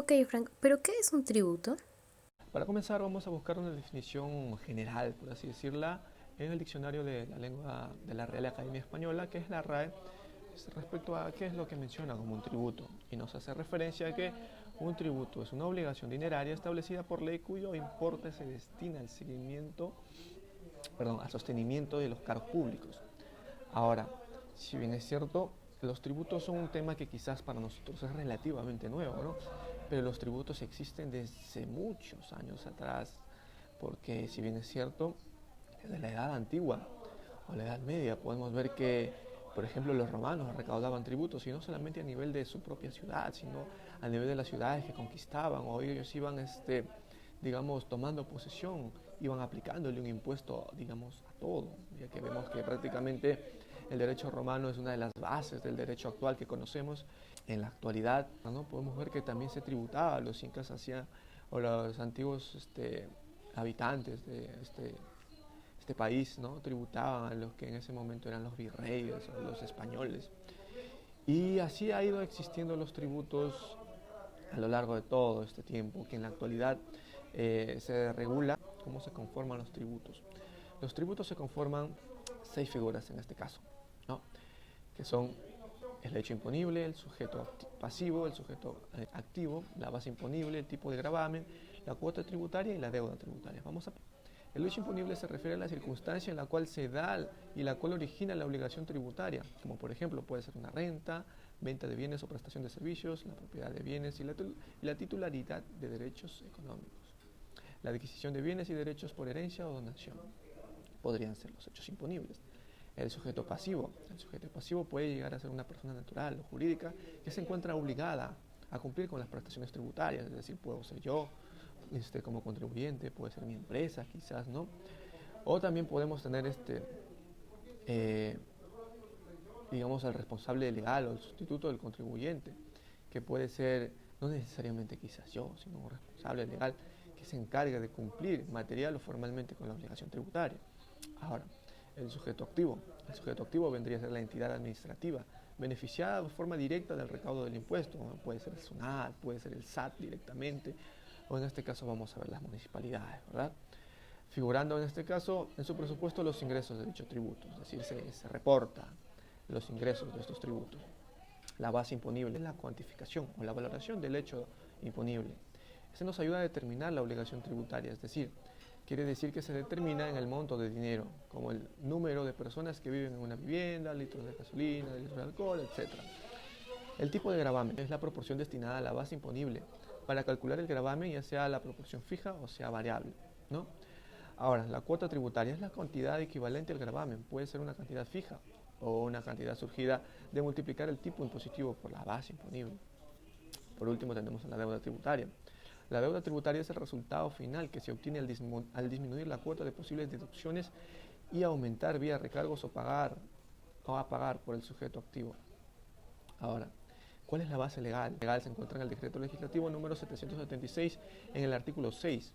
Ok, Frank, ¿pero qué es un tributo? Para comenzar, vamos a buscar una definición general, por así decirla, en el diccionario de la lengua de la Real Academia Española, que es la RAE, respecto a qué es lo que menciona como un tributo. Y nos hace referencia a que un tributo es una obligación dineraria establecida por ley cuyo importe se destina al sostenimiento de los cargos públicos. Ahora, si bien es cierto, los tributos son un tema que quizás para nosotros es relativamente nuevo, ¿no? Pero los tributos existen desde muchos años atrás, porque si bien es cierto, desde la edad antigua o la edad media podemos ver que, por ejemplo, los romanos recaudaban tributos y no solamente a nivel de su propia ciudad, sino a nivel de las ciudades que conquistaban, o ellos iban, digamos, tomando posesión, iban aplicándole un impuesto, digamos, a todo, ya que vemos que prácticamente el derecho romano es una de las bases del derecho actual que conocemos. En la actualidad, ¿no? Podemos ver que también se tributaba, los incas hacían, o los antiguos habitantes de este país, ¿no? Tributaban a los que en ese momento eran los virreyes o los españoles. Y así ha ido existiendo los tributos a lo largo de todo este tiempo, que en la actualidad se regula cómo se conforman los tributos. Los tributos se conforman seis figuras en este caso, ¿no? Que son el hecho imponible, el sujeto pasivo, el sujeto activo, la base imponible, el tipo de gravamen, la cuota tributaria y la deuda tributaria. El hecho imponible se refiere a la circunstancia en la cual se da y la cual origina la obligación tributaria, como por ejemplo puede ser una renta, venta de bienes o prestación de servicios, la propiedad de bienes y la titularidad de derechos económicos. La adquisición de bienes y derechos por herencia o donación podrían ser los hechos imponibles. El sujeto pasivo. El sujeto pasivo puede llegar a ser una persona natural o jurídica que se encuentra obligada a cumplir con las prestaciones tributarias, es decir, puedo ser yo como contribuyente, puede ser mi empresa quizás, ¿no? O también podemos tener eh, digamos, al responsable legal o el sustituto del contribuyente, que puede ser no necesariamente quizás yo, sino un responsable legal que se encarga de cumplir material o formalmente con la obligación tributaria. Ahora, el sujeto activo. El sujeto activo vendría a ser la entidad administrativa beneficiada de forma directa del recaudo del impuesto. Puede ser el SUNAT, puede ser el SAT directamente, o en este caso vamos a ver las municipalidades, ¿verdad? Figurando en este caso en su presupuesto los ingresos de dicho tributo, es decir, se reporta los ingresos de estos tributos. La base imponible es la cuantificación o la valoración del hecho imponible. Eso nos ayuda a determinar la obligación tributaria, es decir, quiere decir que se determina en el monto de dinero, como el número de personas que viven en una vivienda, litros de gasolina, litros de alcohol, etc. El tipo de gravamen es la proporción destinada a la base imponible para calcular el gravamen, ya sea la proporción fija o sea variable, ¿no? Ahora, la cuota tributaria es la cantidad equivalente al gravamen. Puede ser una cantidad fija o una cantidad surgida de multiplicar el tipo impositivo por la base imponible. Por último, tenemos la deuda tributaria. La deuda tributaria es el resultado final que se obtiene al disminuir la cuota de posibles deducciones y aumentar vía recargos o a pagar por el sujeto activo. Ahora, ¿cuál es la base legal? Legal se encuentra en el decreto legislativo número 776 en el artículo 6,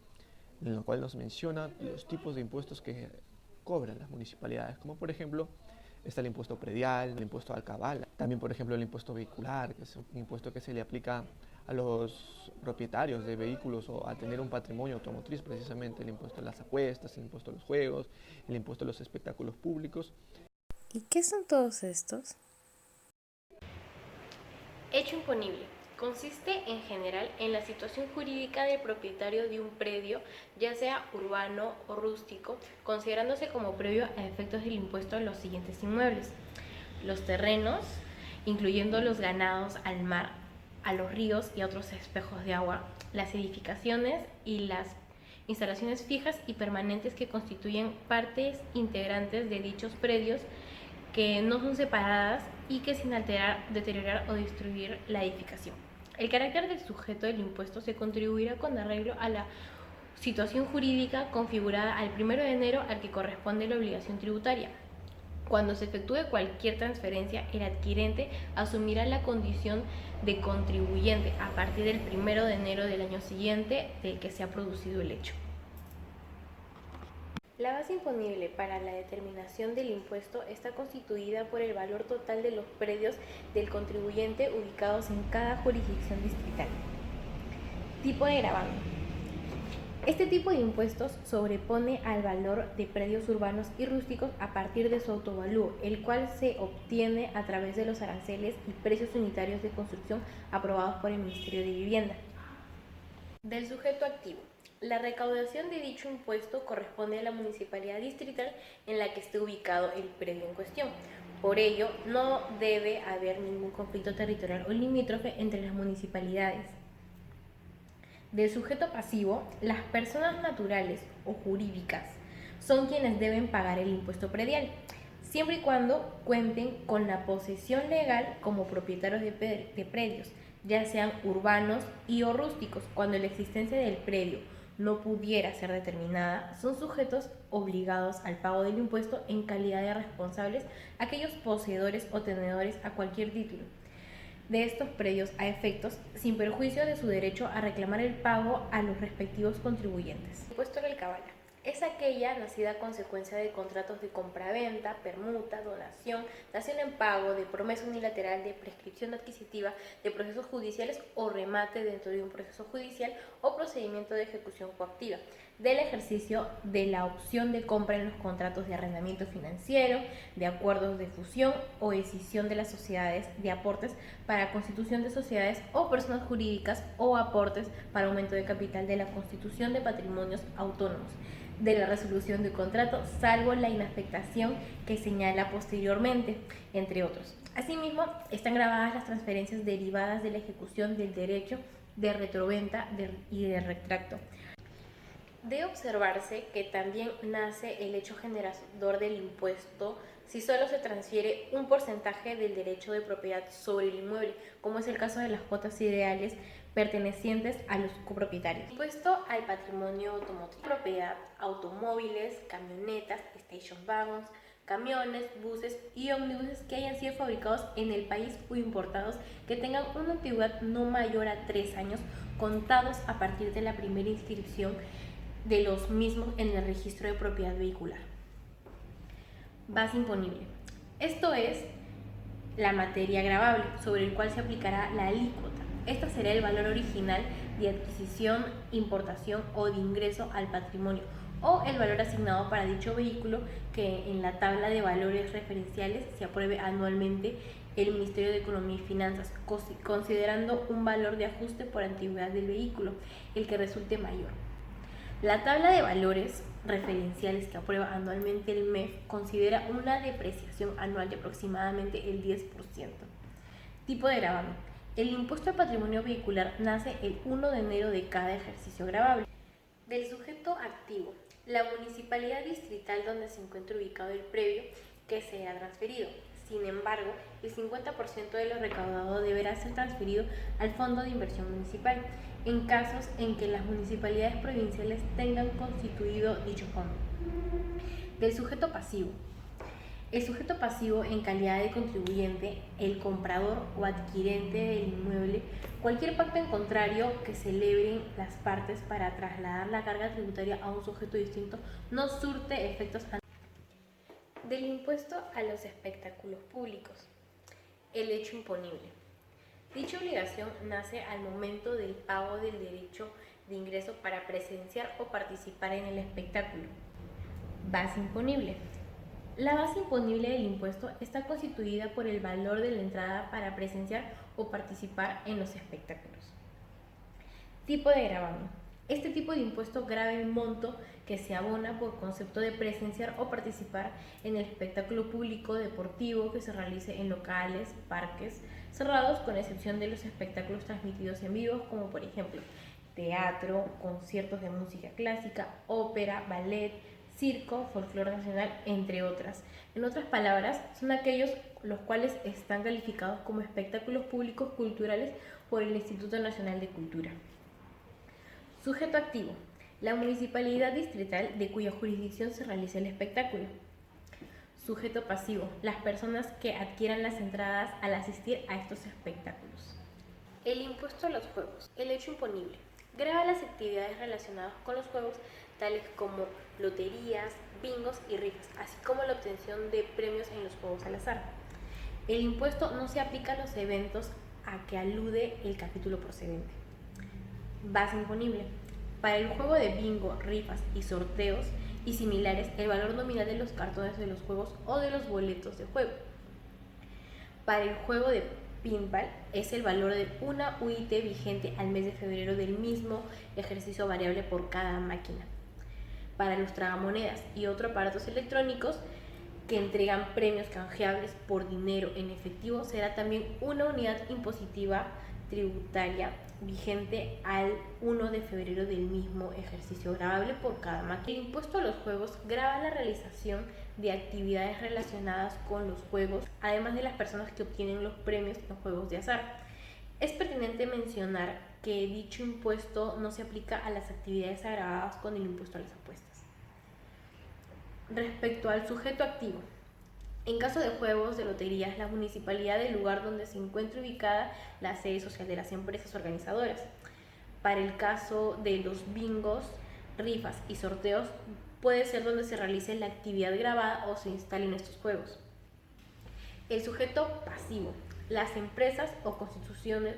en el cual nos menciona los tipos de impuestos que cobran las municipalidades, como por ejemplo está el impuesto predial, el impuesto al cabal, también por ejemplo el impuesto vehicular, que es un impuesto que se le aplica a los propietarios de vehículos o a tener un patrimonio automotriz, precisamente el impuesto a las apuestas, el impuesto a los juegos, el impuesto a los espectáculos públicos. ¿Y qué son todos estos? Hecho imponible. Consiste en general en la situación jurídica del propietario de un predio, ya sea urbano o rústico, considerándose como previo a efectos del impuesto a los siguientes inmuebles: los terrenos, incluyendo los ganados al mar, a los ríos y a otros espejos de agua, las edificaciones y las instalaciones fijas y permanentes que constituyen partes integrantes de dichos predios, que no son separadas y que sin alterar, deteriorar o destruir la edificación. El carácter del sujeto del impuesto se contribuirá con arreglo a la situación jurídica configurada al 1 de enero al que corresponde la obligación tributaria. Cuando se efectúe cualquier transferencia, el adquirente asumirá la condición de contribuyente a partir del 1 de enero del año siguiente del que se ha producido el hecho. La base imponible para la determinación del impuesto está constituida por el valor total de los predios del contribuyente ubicados en cada jurisdicción distrital. Tipo de gravamen. Este tipo de impuestos sobrepone al valor de predios urbanos y rústicos a partir de su autovalúo, el cual se obtiene a través de los aranceles y precios unitarios de construcción aprobados por el Ministerio de Vivienda. Del sujeto activo. La recaudación de dicho impuesto corresponde a la municipalidad distrital en la que esté ubicado el predio en cuestión. Por ello, no debe haber ningún conflicto territorial o limítrofe entre las municipalidades. Del sujeto pasivo, las personas naturales o jurídicas son quienes deben pagar el impuesto predial, siempre y cuando cuenten con la posesión legal como propietarios de predios, ya sean urbanos y o rústicos. Cuando la existencia del predio no pudiera ser determinada, son sujetos obligados al pago del impuesto en calidad de responsables aquellos poseedores o tenedores a cualquier título de estos predios a efectos, sin perjuicio de su derecho a reclamar el pago a los respectivos contribuyentes. Impuesto de alcabala. Es aquella nacida a consecuencia de contratos de compraventa, permuta, donación, dación en pago, de promesa unilateral, de prescripción adquisitiva, de procesos judiciales o remate dentro de un proceso judicial o procedimiento de ejecución coactiva, del ejercicio de la opción de compra en los contratos de arrendamiento financiero, de acuerdos de fusión o escisión de las sociedades, de aportes para constitución de sociedades o personas jurídicas o aportes para aumento de capital, de la constitución de patrimonios autónomos, de la resolución de contrato, salvo la inafectación que señala posteriormente, entre otros. Asimismo, están grabadas las transferencias derivadas de la ejecución del derecho de retroventa y de retracto. Debe observarse que también nace el hecho generador del impuesto si solo se transfiere un porcentaje del derecho de propiedad sobre el inmueble, como es el caso de las cuotas ideales pertenecientes a los copropietarios. Impuesto al patrimonio automotriz. Propiedad, automóviles, camionetas, station wagons, camiones, buses y ómnibuses que hayan sido fabricados en el país o importados que tengan una antigüedad no mayor a 3 años contados a partir de la primera inscripción de los mismos en el registro de propiedad vehicular. Base imponible. Esto es la materia gravable sobre el cual se aplicará la alícuota. Esta será el valor original de adquisición, importación o de ingreso al patrimonio o el valor asignado para dicho vehículo que en la tabla de valores referenciales se apruebe anualmente el Ministerio de Economía y Finanzas, considerando un valor de ajuste por antigüedad del vehículo, el que resulte mayor. La tabla de valores referenciales que aprueba anualmente el MEF considera una depreciación anual de aproximadamente el 10%. Tipo de gravamen. El impuesto al patrimonio vehicular nace el 1 de enero de cada ejercicio gravable. Del sujeto activo. La municipalidad distrital donde se encuentra ubicado el predio que se ha transferido. Sin embargo, el 50% de lo recaudado deberá ser transferido al Fondo de Inversión Municipal, en casos en que las municipalidades provinciales tengan constituido dicho fondo. Del sujeto pasivo. El sujeto pasivo en calidad de contribuyente, el comprador o adquirente del inmueble, cualquier pacto en contrario que celebren las partes para trasladar la carga tributaria a un sujeto distinto, no surte efectos. Del impuesto a los espectáculos públicos. El hecho imponible. Dicha obligación nace al momento del pago del derecho de ingreso para presenciar o participar en el espectáculo. Base imponible. La base imponible del impuesto está constituida por el valor de la entrada para presenciar o participar en los espectáculos. Tipo de gravamen. Este tipo de impuesto grava el monto que se abona por concepto de presenciar o participar en el espectáculo público deportivo que se realice en locales, parques cerrados, con excepción de los espectáculos transmitidos en vivo, como por ejemplo teatro, conciertos de música clásica, ópera, ballet, circo, folclore nacional, entre otras. En otras palabras, son aquellos los cuales están calificados como espectáculos públicos culturales por el Instituto Nacional de Cultura. Sujeto activo. La municipalidad distrital de cuya jurisdicción se realiza el espectáculo. Sujeto pasivo. Las personas que adquieran las entradas al asistir a estos espectáculos. El impuesto a los juegos. El hecho imponible. Grava las actividades relacionadas con los juegos, tales como loterías, bingos y rifas, así como la obtención de premios en los juegos al azar. El impuesto no se aplica a los eventos a que alude el capítulo procedente. Base imponible. Para el juego de bingo, rifas y sorteos y similares, el valor nominal de los cartones de los juegos o de los boletos de juego. Para el juego de pinball es el valor de una UIT vigente al mes de febrero del mismo ejercicio variable por cada máquina. Para los tragamonedas y otros aparatos electrónicos que entregan premios canjeables por dinero en efectivo será también una unidad impositiva tributaria vigente al 1 de febrero del mismo ejercicio grabable por cada máquina. El impuesto a los juegos grava la realización de actividades relacionadas con los juegos, además de las personas que obtienen los premios en juegos de azar. Es pertinente mencionar que dicho impuesto no se aplica a las actividades agravadas con el impuesto a las apuestas. Respecto al sujeto activo, en caso de juegos de loterías, la municipalidad del lugar donde se encuentre ubicada la sede social de las empresas organizadoras. Para el caso de los bingos, rifas y sorteos, puede ser donde se realice la actividad grabada o se instalen estos juegos. El sujeto pasivo. Las empresas o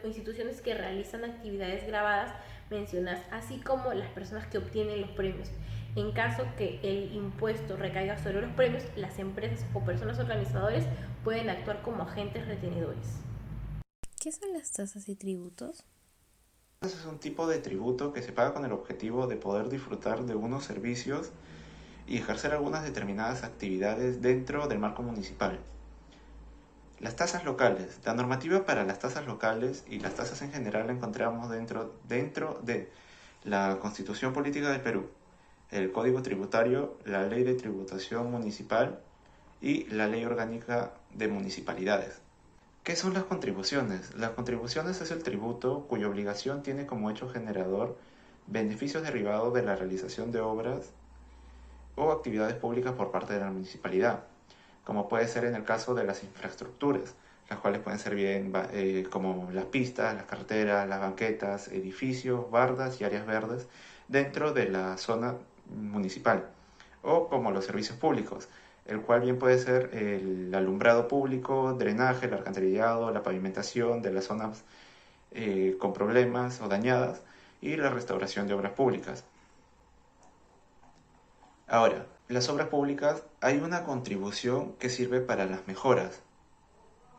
instituciones que realizan actividades grabadas mencionadas, así como las personas que obtienen los premios. En caso que el impuesto recaiga sobre los premios, las empresas o personas organizadoras pueden actuar como agentes retenedores. ¿Qué son las tasas y tributos? Es un tipo de tributo que se paga con el objetivo de poder disfrutar de unos servicios y ejercer algunas determinadas actividades dentro del marco municipal. Las tasas locales. La normativa para las tasas locales y las tasas en general la encontramos dentro de la Constitución Política del Perú, el Código Tributario, la Ley de Tributación Municipal y la Ley Orgánica de Municipalidades. ¿Qué son las contribuciones? Las contribuciones es el tributo cuya obligación tiene como hecho generador beneficios derivados de la realización de obras o actividades públicas por parte de la municipalidad, como puede ser en el caso de las infraestructuras, las cuales pueden ser bien como las pistas, las carreteras, las banquetas, edificios, bardas y áreas verdes dentro de la zona municipal, o como los servicios públicos, el cual bien puede ser el alumbrado público, drenaje, el alcantarillado, la pavimentación de las zonas con problemas o dañadas y la restauración de obras públicas. Ahora, las obras públicas hay una contribución que sirve para las mejoras,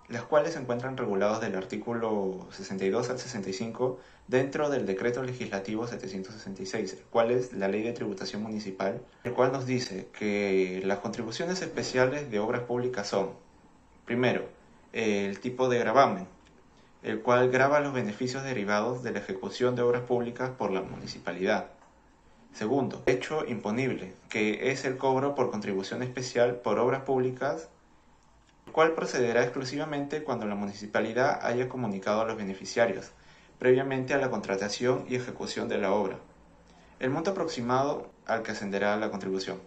las cuales se encuentran regulados del artículo 62 al 65 dentro del Decreto Legislativo 766, el cual es la Ley de Tributación Municipal, el cual nos dice que las contribuciones especiales de obras públicas son, primero, el tipo de gravamen, el cual grava los beneficios derivados de la ejecución de obras públicas por la municipalidad. Segundo, hecho imponible, que es el cobro por contribución especial por obras públicas, el cual procederá exclusivamente cuando la municipalidad haya comunicado a los beneficiarios, previamente a la contratación y ejecución de la obra, el monto aproximado al que ascenderá la contribución.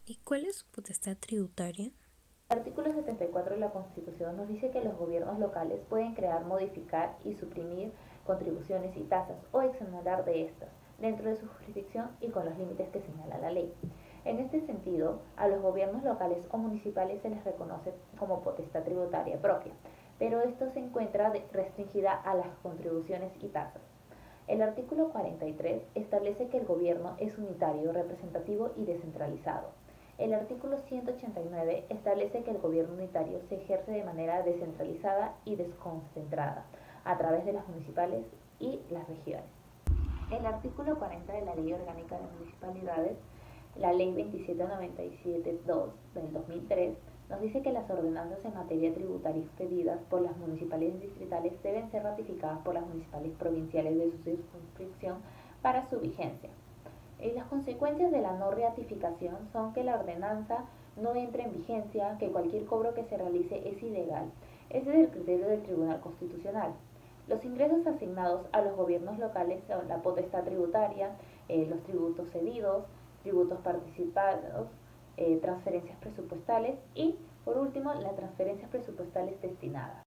¿Y cuál es su potestad tributaria? El artículo 74 de la Constitución nos dice que los gobiernos locales pueden crear, modificar y suprimir contribuciones y tasas o exonerar de estas, dentro de su jurisdicción y con los límites que señala la ley. En este sentido, a los gobiernos locales o municipales se les reconoce como potestad tributaria propia, pero esto se encuentra restringida a las contribuciones y tasas. El artículo 43 establece que el gobierno es unitario, representativo y descentralizado. El artículo 189 establece que el gobierno unitario se ejerce de manera descentralizada y desconcentrada a través de las municipales y las regiones. El artículo 40 de la Ley Orgánica de Municipalidades, la Ley 2797-2 del 2003, nos dice que las ordenanzas en materia tributaria expedidas por las municipalidades distritales deben ser ratificadas por las municipalidades provinciales de su circunscripción para su vigencia. Las consecuencias de la no ratificación son que la ordenanza no entre en vigencia, que cualquier cobro que se realice es ilegal. Ese es el criterio del Tribunal Constitucional. Los ingresos asignados a los gobiernos locales son la potestad tributaria, los tributos cedidos, tributos participados, transferencias presupuestales y, por último, las transferencias presupuestales destinadas.